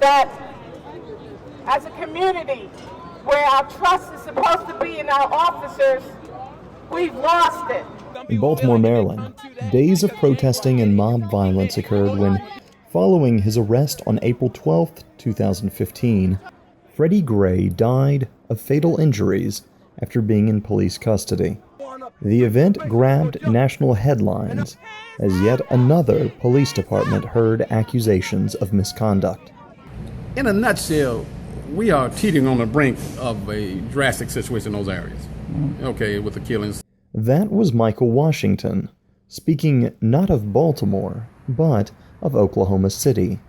that as a community where our trust is supposed to be in our officers, we've lost it. In Baltimore, Maryland, days of protesting and mob violence occurred when, following his arrest on April 12, 2015, Freddie Gray died of fatal injuries after being in police custody. The event grabbed national headlines as yet another police department heard accusations of misconduct. In a nutshell, we are teetering on the brink of a drastic situation in those areas. Okay, with the killings. That was Michael Washington, speaking not of Baltimore, but of Oklahoma City.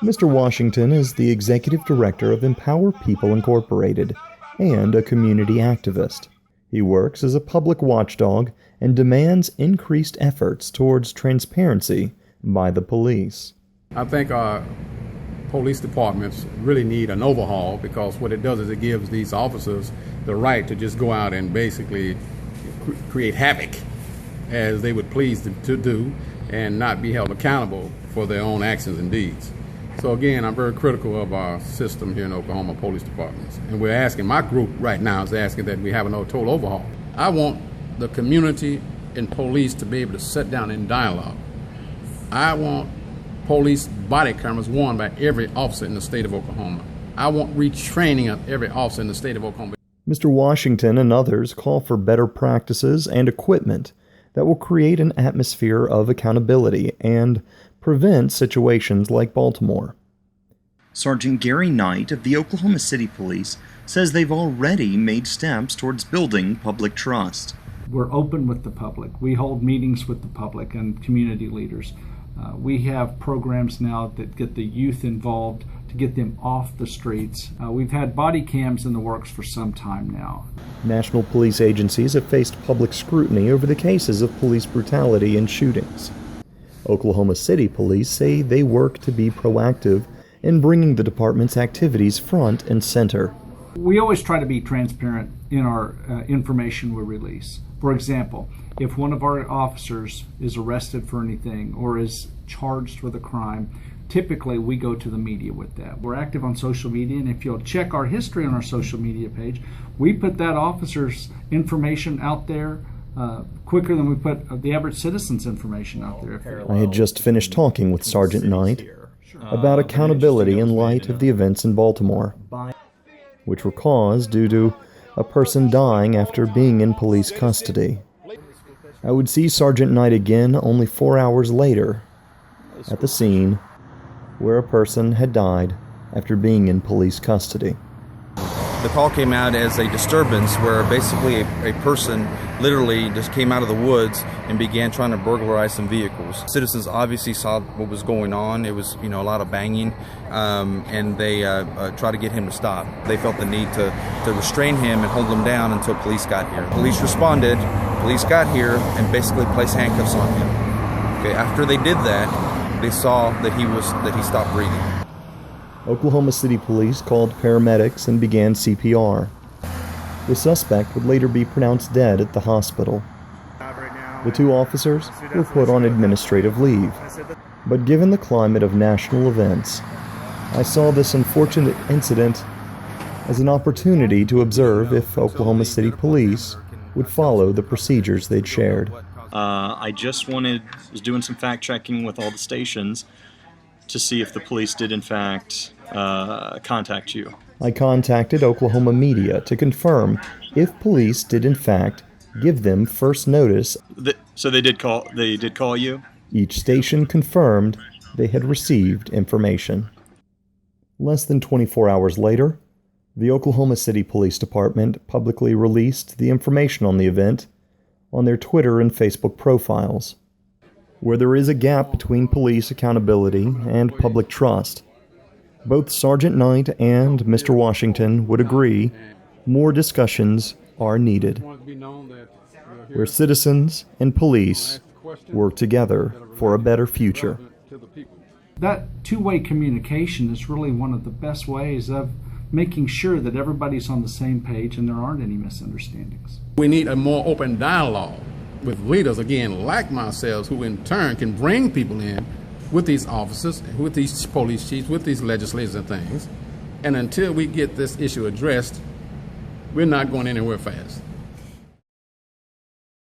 Mr. Washington is the executive director of Empower People Incorporated and a community activist. He works as a public watchdog and demands increased efforts towards transparency by the police. I think our police departments really need an overhaul, because what it does is it gives these officers the right to just go out and basically create havoc as they would please to do and not be held accountable for their own actions and deeds. So again, I'm very critical of our system here in Oklahoma police departments. And we're asking, my group right now is asking that we have a total overhaul. I want the community and police to be able to sit down and dialogue. I want police body cameras worn by every officer in the state of Oklahoma. I want retraining of every officer in the state of Oklahoma. Mr. Washington and others call for better practices and equipment that will create an atmosphere of accountability and prevent situations like Baltimore. Sergeant Gary Knight of the Oklahoma City Police says they've already made steps towards building public trust. We're open with the public. We hold meetings with the public and community leaders. We have programs now that get the youth involved to get them off the streets. We've had body cams in the works for some time now. National police agencies have faced public scrutiny over the cases of police brutality and shootings. Oklahoma City police say they work to be proactive in bringing the department's activities front and center. We always try to be transparent in our information we release. For example, if one of our officers is arrested for anything or is charged with a crime, typically we go to the media with that. We're active on social media, and if you'll check our history on our social media page, we put that officer's information out there quicker than we put the average citizen's information out there. I had just finished talking with Sergeant Knight about accountability in light of the events in Baltimore, which were caused due to a person dying after being in police custody. I would see Sergeant Knight again only 4 hours later at the scene where a person had died after being in police custody. The call came out as a disturbance where basically a person literally just came out of the woods and began trying to burglarize some vehicles. Citizens obviously saw what was going on. It was, a lot of banging, and they tried to get him to stop. They felt the need to restrain him and hold him down until police got here. Police responded, police got here, and basically placed handcuffs on him. Okay, after they did that, they saw that he stopped breathing. Oklahoma City Police called paramedics and began CPR. The suspect would later be pronounced dead at the hospital. The two officers were put on administrative leave. But given the climate of national events, I saw this unfortunate incident as an opportunity to observe if Oklahoma City Police would follow the procedures they'd shared. I just was doing some fact checking with all the stations to see if the police did in fact contact you. I contacted Oklahoma media to confirm if police did in fact give them first notice. So they did call you? Each station confirmed they had received information. Less than 24 hours later, the Oklahoma City Police Department publicly released the information on the event on their Twitter and Facebook profiles. Where there is a gap between police accountability and public trust, both Sergeant Knight and Mr. Washington would agree more discussions are needed, where citizens and police work together for a better future. That two-way communication is really one of the best ways of making sure that everybody's on the same page and there aren't any misunderstandings. We need a more open dialogue with leaders, again, like myself, who in turn can bring people in with these officers, with these police chiefs, with these legislators and things. And until we get this issue addressed, we're not going anywhere fast.